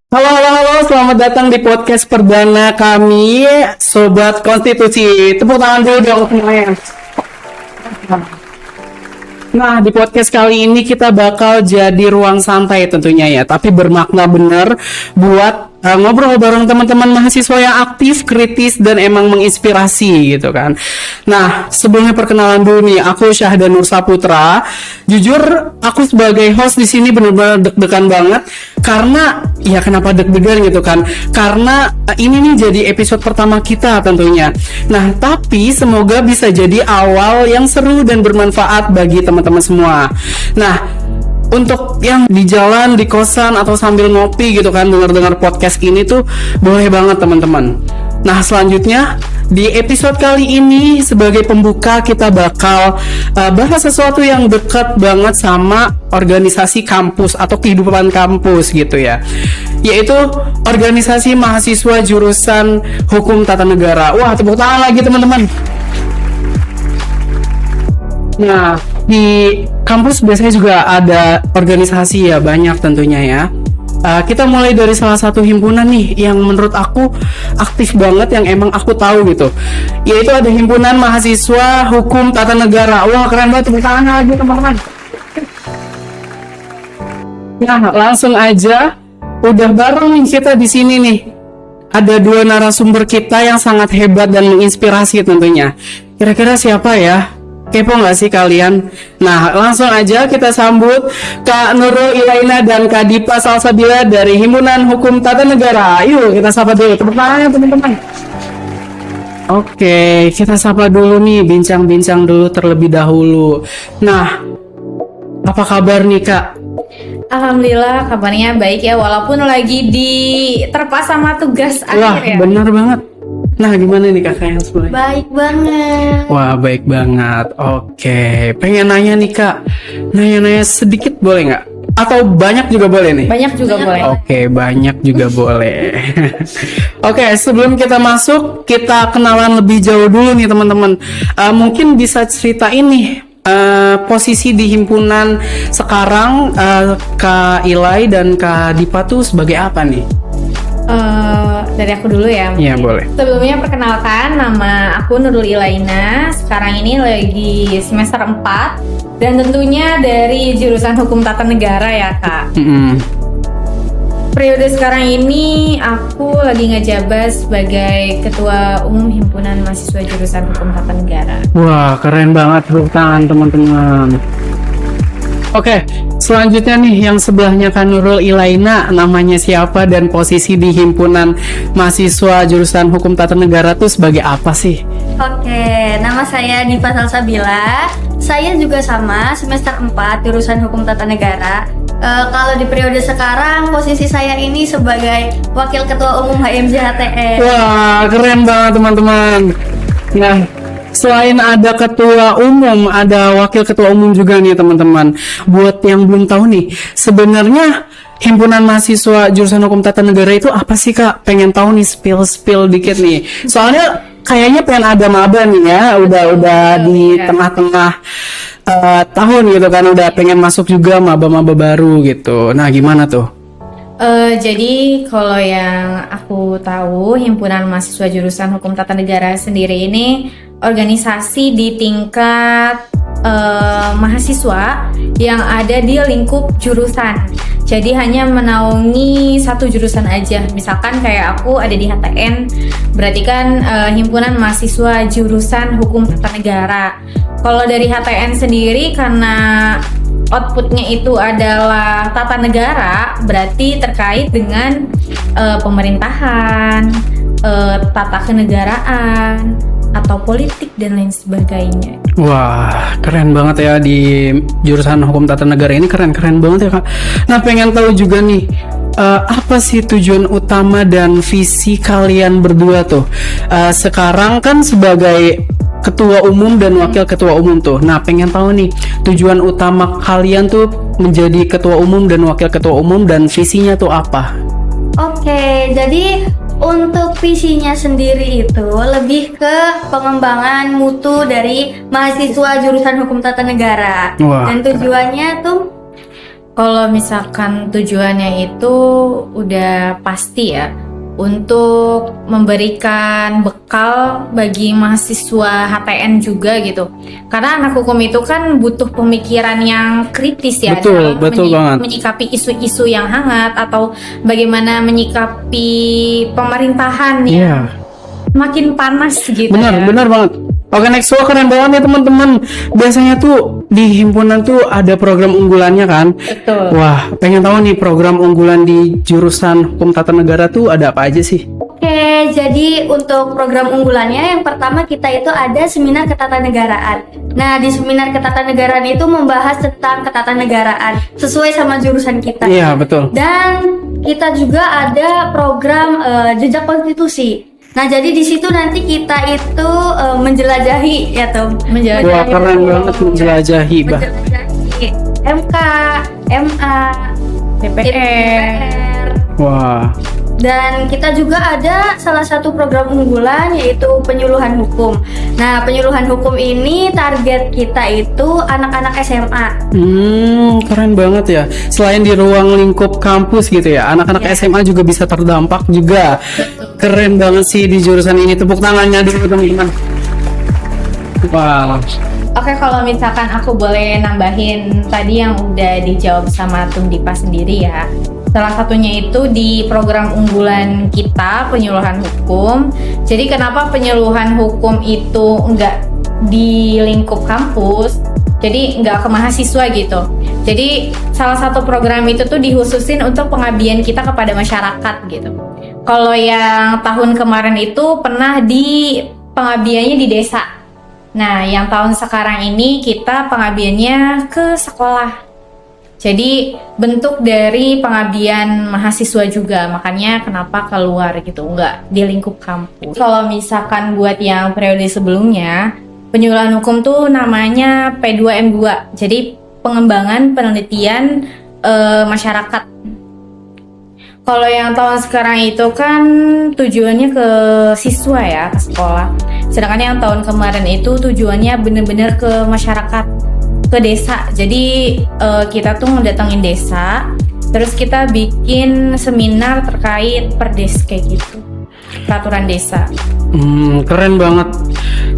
Halo, halo, halo, selamat datang di podcast perdana kami, Sobat Konstitusi. Tepuk tangan dulu dong semuanya. Nah, di podcast kali ini kita bakal jadi ruang santai tentunya ya, tapi bermakna bener buat ngobrol bareng teman-teman mahasiswa yang aktif, kritis, dan emang menginspirasi gitu kan. Nah, sebelumnya perkenalan dulu nih, aku Syahdan Nur Saputra. Jujur, aku sebagai host di sini benar-benar deg-degan banget karena ya kenapa deg-degan gitu kan? Karena ini nih jadi episode pertama kita tentunya. Nah, tapi semoga bisa jadi awal yang seru dan bermanfaat bagi teman-teman semua. Nah, untuk yang di jalan, di kosan, atau sambil ngopi gitu kan, dengar-dengar podcast ini tuh boleh banget teman-teman. Nah, selanjutnya di episode kali ini sebagai pembuka kita bakal bahas sesuatu yang dekat banget sama organisasi kampus atau kehidupan kampus gitu ya, yaitu organisasi mahasiswa jurusan Hukum Tata Negara. Wah, tepuk tangan lagi teman-teman. Nah, di kampus biasanya juga ada organisasi ya, banyak tentunya ya. Kita mulai dari salah satu himpunan nih yang menurut aku aktif banget, yang emang aku tahu gitu, yaitu ada Himpunan Mahasiswa Hukum Tata Negara. Wah, keren banget, tepuk tangan lagi teman-teman. Nah, langsung aja, udah bareng nih kita di sini nih. Ada dua narasumber kita yang sangat hebat dan menginspirasi tentunya. Kira-kira siapa ya? Kepo nggak sih kalian? Nah, langsung aja kita sambut Kak Nurul Ilaina dan Kak Dipa Salsabila dari Himpunan Hukum Tata Negara. Yuk kita sapa dulu, tepuk tangannya teman-teman. Oke, kita sapa dulu nih, bincang-bincang dulu terlebih dahulu. Nah, apa kabar nih Kak? Alhamdulillah kabarnya baik ya, walaupun lagi terpas sama tugas Wah, akhir ya. bener banget. Nah, gimana nih kakaknya semuanya? Baik banget. Wah, baik banget. Oke, pengen nanya nih Kak. Nanya-nanya sedikit boleh nggak? Atau banyak juga boleh nih? Banyak juga boleh. Oke, banyak juga boleh. Oke, sebelum kita masuk, kita kenalan lebih jauh dulu nih teman-teman. Mungkin bisa cerita ini posisi di himpunan sekarang, Kak Ilai dan Kak Dipa tuh sebagai apa nih? Dari aku dulu ya. Iya, boleh. Sebelumnya perkenalkan, nama aku Nurul Ilaina. Sekarang ini lagi semester 4 dan tentunya dari jurusan Hukum Tata Negara ya Kak. Periode sekarang ini aku lagi ngejabat sebagai Ketua Umum Himpunan Mahasiswa Jurusan Hukum Tata Negara. Wah, keren banget, tepuk tangan teman-teman. Oke, selanjutnya nih yang sebelahnya Kak Nurul Ilaina, namanya siapa dan posisi di Himpunan Mahasiswa Jurusan Hukum Tata Negara tuh sebagai apa sih? Oke, nama saya Dipa Salsabila. Saya juga sama, semester 4 jurusan Hukum Tata Negara. Kalau di periode sekarang, posisi saya ini sebagai Wakil Ketua Umum HMJ HTN. Wah, keren banget teman-teman. Nah, selain ada ketua umum, ada wakil ketua umum juga nih teman-teman. Buat yang belum tahu nih, sebenarnya Himpunan Mahasiswa Jurusan Hukum Tata Negara itu apa sih Kak? Pengen tahu nih, spill dikit nih. Soalnya kayaknya pengen ada maba nih ya, udah di tengah-tengah tahun gitu kan, udah pengen masuk juga maba-maba baru gitu. Nah, gimana tuh? Jadi kalau yang aku tahu, Himpunan Mahasiswa Jurusan Hukum Tata Negara sendiri ini organisasi di tingkat mahasiswa yang ada di lingkup jurusan. Jadi hanya menaungi satu jurusan aja. Misalkan kayak aku ada di HTN, berarti kan Himpunan Mahasiswa Jurusan Hukum Tata Negara. Kalau dari HTN sendiri, karena outputnya itu adalah tata negara, berarti terkait dengan pemerintahan, tata kenegaraan, atau politik dan lain sebagainya. Wah, keren banget ya di jurusan Hukum Tata Negara ini, keren banget ya Kak. Nah, pengen tahu juga nih, apa sih tujuan utama dan visi kalian berdua tuh? Sekarang kan sebagai ketua umum dan wakil ketua umum tuh. Nah, pengen tahu nih tujuan utama kalian tuh menjadi ketua umum dan wakil ketua umum, dan visinya tuh apa? Oke, jadi untuk visinya sendiri itu lebih ke pengembangan mutu dari mahasiswa jurusan Hukum Tata Negara. Wah, Dan tujuannya tuh Kalau misalkan tujuannya itu udah pasti ya, untuk memberikan bekal bagi mahasiswa HTN juga gitu. Karena anak hukum itu kan butuh pemikiran yang kritis ya, Betul, dalam betul banget. menyikapi isu-isu yang hangat atau bagaimana menyikapi pemerintahan yang Iya. makin panas gitu Benar, ya. benar banget. Oke, next wah keren banget ya teman-teman. Biasanya tuh di himpunan tuh ada program unggulannya kan. Betul. Wah, pengen tahu nih program unggulan di jurusan Hukum Tata Negara tuh ada apa aja sih? Oke, jadi untuk program unggulannya yang pertama kita itu ada seminar ketatanegaraan. Nah, di seminar ketatanegaraan itu membahas tentang ketatanegaraan sesuai sama jurusan kita. Iya, betul. Dan kita juga ada program jejak konstitusi. Nah, jadi di situ nanti kita itu menjelajahi ya Tom. Wah, keren banget menjelajahi, Bah. Menjelajahi MK, MA, DPR. Wah. Dan kita juga ada salah satu program unggulan yaitu penyuluhan hukum. Nah, penyuluhan hukum ini target kita itu anak-anak SMA. Keren banget ya. Selain di ruang lingkup kampus gitu ya, anak-anak SMA juga bisa terdampak juga. Keren banget sih di jurusan ini. Tepuk tangannya dulu teman-teman. Wah. Oke, kalau misalkan aku boleh nambahin tadi yang udah dijawab sama Tum Dipa sendiri ya. Salah satunya itu di program unggulan kita, penyuluhan hukum. Jadi kenapa penyuluhan hukum itu enggak di lingkup kampus, jadi enggak ke mahasiswa gitu. Jadi salah satu program itu tuh dihususin untuk pengabdian kita kepada masyarakat gitu. Kalau yang tahun kemarin itu pernah di pengabdiannya di desa. Nah, yang tahun sekarang ini kita pengabdiannya ke sekolah. Jadi bentuk dari pengabdian mahasiswa juga, makanya kenapa keluar gitu, enggak di lingkup kampus. Kalau misalkan buat yang periode sebelumnya, penyuluhan hukum tuh namanya P2M2, jadi pengembangan penelitian masyarakat. Kalau yang tahun sekarang itu kan tujuannya ke siswa ya, ke sekolah. Sedangkan yang tahun kemarin itu tujuannya bener-bener ke masyarakat, ke desa. Jadi kita tuh ngedatengin desa, terus kita bikin seminar terkait perdes kayak gitu, peraturan desa. Keren banget.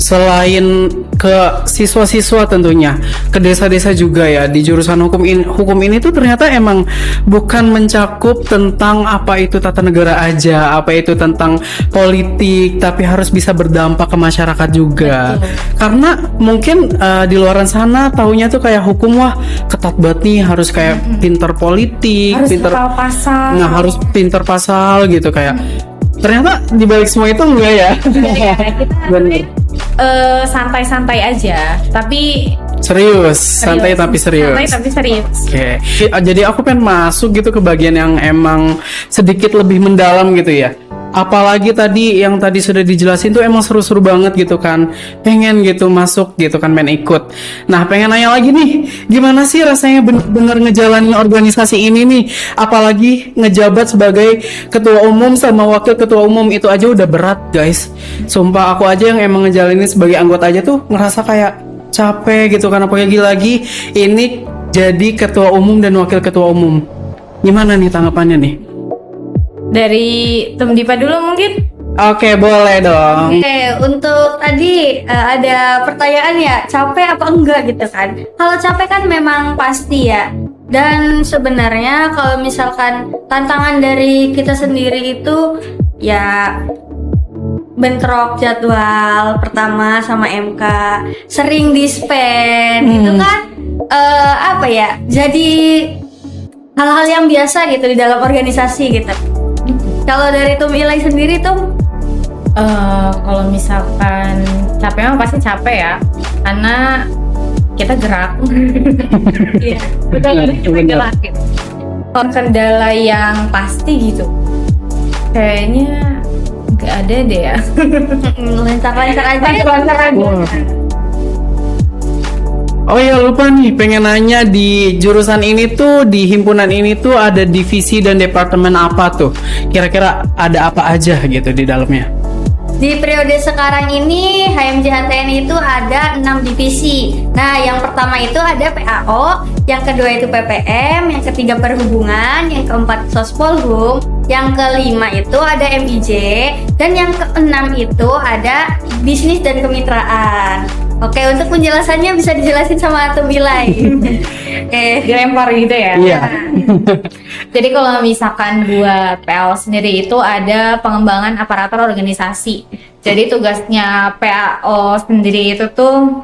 Selain ke siswa-siswa tentunya, ke desa-desa juga ya. Di jurusan hukum ini tuh ternyata emang bukan mencakup tentang apa itu tata negara aja, apa itu tentang politik, tapi harus bisa berdampak ke masyarakat juga. Betul. Karena mungkin di luaran sana taunya tuh kayak hukum wah ketat banget nih, harus kayak pinter politik, Harus pinter hafal pasal. nah harus pinter pasal gitu kayak. Ternyata di balik semua itu enggak ya. Bener. Santai-santai aja, tapi Serius, santai tapi serius. Santai tapi serius. Oke. Jadi aku pengen masuk gitu ke bagian yang emang sedikit lebih mendalam gitu ya. Apalagi tadi yang tadi sudah dijelasin tuh emang seru-seru banget gitu kan. Pengen gitu masuk gitu kan, pengen ikut. Nah, pengen nanya lagi nih, gimana sih rasanya bener-bener ngejalanin organisasi ini nih? Apalagi ngejabat sebagai ketua umum sama wakil ketua umum, itu aja udah berat, guys. Sumpah aku aja yang emang ngejalanin sebagai anggota aja tuh ngerasa kayak capek gitu kan, apalagi lagi ini jadi ketua umum dan wakil ketua umum. Gimana nih tanggapannya nih? Dari Tum Dipa dulu mungkin. Oke, boleh dong. Oke, untuk tadi ada pertanyaan ya, capek apa enggak gitu kan. Kalau capek kan memang pasti ya. Dan sebenarnya kalau misalkan tantangan dari kita sendiri itu ya bentrok jadwal pertama sama MK, sering dispen gitu kan, apa ya, jadi hal-hal yang biasa gitu di dalam organisasi gitu. Kalau dari Tum Ilai sendiri Tum? Kalau misalkan capek mah pasti capek ya, karena kita gerak. Iya, benar-benar kita Benar. gerak gitu. Kalau kendala yang pasti gitu, kayaknya nggak ada deh ya. Lancar-lancar aja. Lancar aja. Wah. Oh iya, lupa nih, pengen nanya di jurusan ini tuh, di himpunan ini tuh ada divisi dan departemen apa tuh? Kira-kira ada apa aja gitu di dalamnya? Di periode sekarang ini HMJ-HTN itu ada 6 divisi. Nah, yang pertama itu ada PAO, yang kedua itu PPM, yang ketiga perhubungan, yang keempat Sospolhum, yang kelima itu ada MIJ, dan yang keenam itu ada bisnis dan kemitraan. Oke, untuk penjelasannya bisa dijelasin sama Atu Bilay. Dilempar gitu ya. Iya. Jadi kalau misalkan buat PL sendiri itu ada pengembangan aparatur organisasi. Jadi tugasnya PAO sendiri itu tuh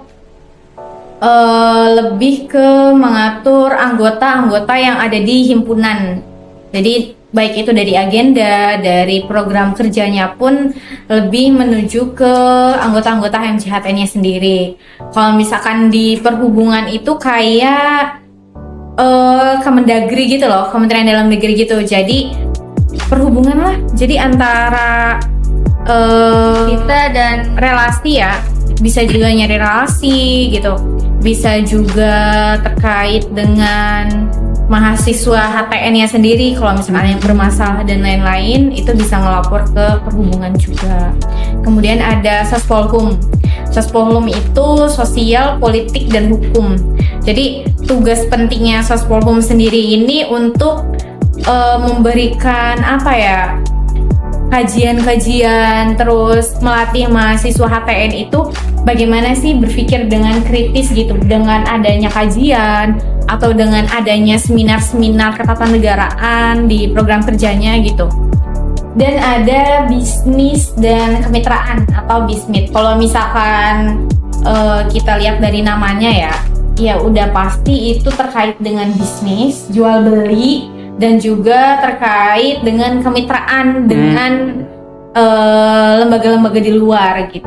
lebih ke mengatur anggota-anggota yang ada di himpunan. Jadi baik itu dari agenda, dari program kerjanya pun lebih menuju ke anggota-anggota HMJ-HTN-nya sendiri. Kalau misalkan di perhubungan itu kayak Kemendagri gitu loh, Kementerian Dalam Negeri gitu. Jadi perhubungan lah. Jadi antara Kita dan relasi ya, bisa juga nyari relasi gitu, bisa juga terkait dengan mahasiswa HTN-nya sendiri. Kalau misalkan yang bermasalah dan lain-lain itu bisa ngelapor ke perhubungan juga. Kemudian ada Sospolhum. Sospolhum itu sosial, politik, dan hukum. Jadi tugas pentingnya Sospolhum sendiri ini untuk memberikan apa ya, kajian-kajian, terus melatih mahasiswa HTN itu bagaimana sih berpikir dengan kritis gitu, dengan adanya kajian atau dengan adanya seminar-seminar ketatanegaraan di program kerjanya gitu. Dan ada bisnis dan kemitraan atau BISMIT. Kalau misalkan kita lihat dari namanya ya udah pasti itu terkait dengan bisnis, jual beli, dan juga terkait dengan kemitraan dengan lembaga-lembaga di luar gitu.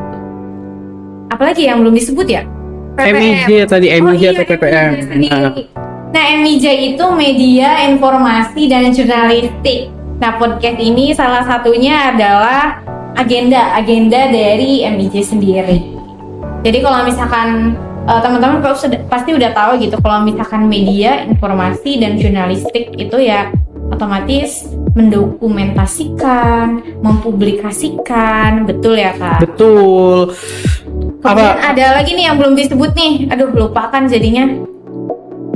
Apalagi yang belum disebut ya? MIJ tadi, MIJ atau PPM. Nah, MIJ itu media informasi dan jurnalistik. Nah, podcast ini salah satunya adalah agenda dari MIJ sendiri. Jadi kalau misalkan teman-teman pasti udah tahu gitu, kalau misalkan media informasi dan jurnalistik itu ya otomatis mendokumentasikan, mempublikasikan, betul ya Kak? Betul. Kemudian ada lagi nih yang belum disebut nih, aduh lupa kan jadinya.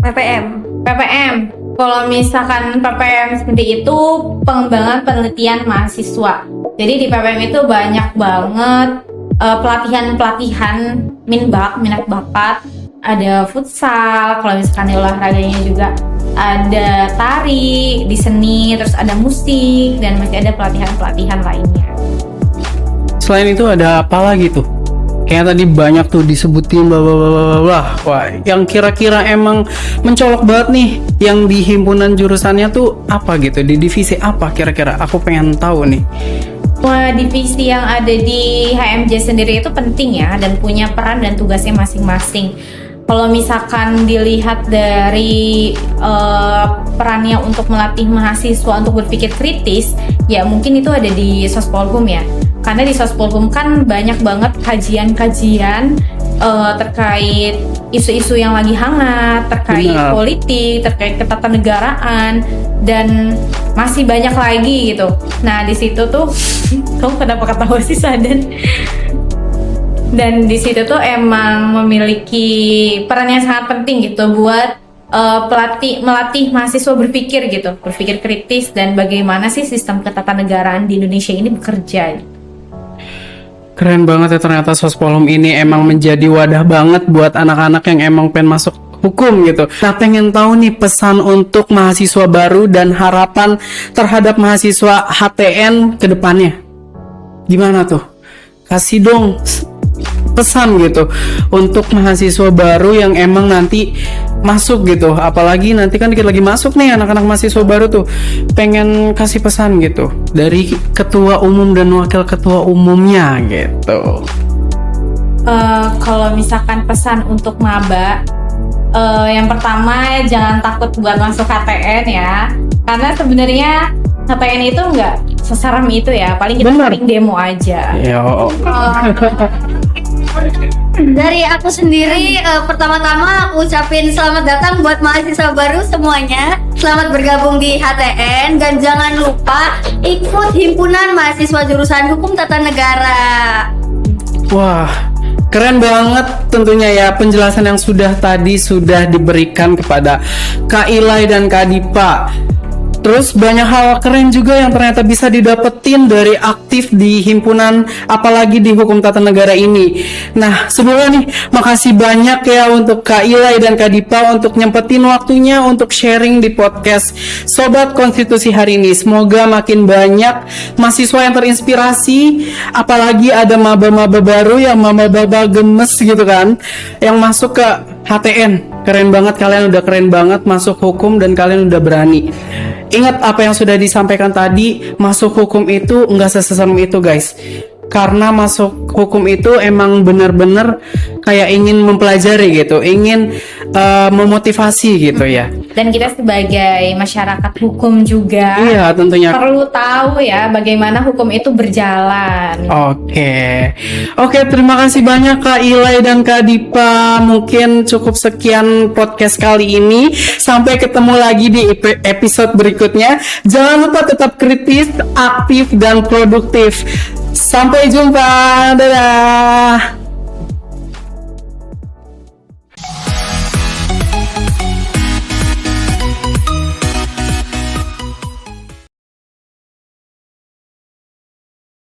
PPM. Kalau misalkan PPM sendiri itu pengembangan penelitian mahasiswa. Jadi di PPM itu banyak banget pelatihan-pelatihan minat bakat. Ada futsal, kalau misalkan di olahraganya juga ada tari, di seni, terus ada musik, dan masih ada pelatihan-pelatihan lainnya. Selain itu ada apa lagi tuh? Kayak tadi banyak tuh disebutin bla bla bla bla bla. Wah, yang kira-kira emang mencolok banget nih yang di himpunan jurusannya tuh apa gitu? Di divisi apa kira-kira? Aku pengen tahu nih. Wah, divisi yang ada di HMJ sendiri itu penting ya, dan punya peran dan tugasnya masing-masing. Kalau misalkan dilihat dari perannya untuk melatih mahasiswa untuk berpikir kritis, ya mungkin itu ada di Sospolhum ya. Karena di Sospolhum kan banyak banget kajian-kajian terkait isu-isu yang lagi hangat, terkait politik, terkait ketatanegaraan, dan masih banyak lagi gitu. Nah di situ tuh, kamu kenapa ketawa sih Sadan? Dan di situ tuh emang memiliki peran yang sangat penting gitu buat melatih mahasiswa berpikir gitu, berpikir kritis, dan bagaimana sih sistem ketatanegaraan di Indonesia ini bekerja. Keren banget ya, ternyata Sospolhum ini emang menjadi wadah banget buat anak-anak yang emang pengen masuk hukum gitu. Nah, pengen tahu nih pesan untuk mahasiswa baru dan harapan terhadap mahasiswa HTN ke depannya. Gimana tuh? Kasih dong pesan gitu untuk mahasiswa baru yang emang nanti masuk gitu, apalagi nanti kan dikit lagi masuk nih anak-anak mahasiswa baru tuh, pengen kasih pesan gitu dari ketua umum dan wakil ketua umumnya gitu. Kalau misalkan pesan untuk maba, yang pertama jangan takut buat masuk HTN ya, karena sebenarnya HTN itu nggak seserem itu ya, paling kita paling demo aja. Dari aku sendiri, pertama-tama aku ucapin selamat datang buat mahasiswa baru semuanya. Selamat bergabung di HTN dan jangan lupa ikut himpunan mahasiswa jurusan Hukum Tata Negara. Wah, keren banget tentunya ya penjelasan yang sudah diberikan kepada Kak Ilai dan Kak Dipa. Terus banyak hal keren juga yang ternyata bisa didapetin dari aktif di himpunan, apalagi di Hukum Tata Negara ini. Nah, sebelumnya nih, makasih banyak ya untuk Kak Ilai dan Kak Dipa untuk nyempetin waktunya untuk sharing di podcast Sobat Konstitusi hari ini. Semoga makin banyak mahasiswa yang terinspirasi, apalagi ada maba-maba baru yang maba-maba gemes gitu kan, yang masuk ke HTN. Keren banget, kalian udah keren banget masuk hukum dan kalian udah berani. Ingat apa yang sudah disampaikan tadi, masuk hukum itu nggak seserem itu guys. Karena masuk hukum itu emang benar-benar kayak ingin mempelajari gitu, ingin memotivasi gitu ya. Dan kita sebagai masyarakat hukum juga Iya tentunya. perlu tahu ya bagaimana hukum itu berjalan. Oke, terima kasih banyak Kak Ilai dan Kak Dipa. Mungkin cukup sekian podcast kali ini. Sampai ketemu lagi di episode berikutnya. Jangan lupa tetap kritis, aktif, dan produktif. Sampai jumpa. Dadah.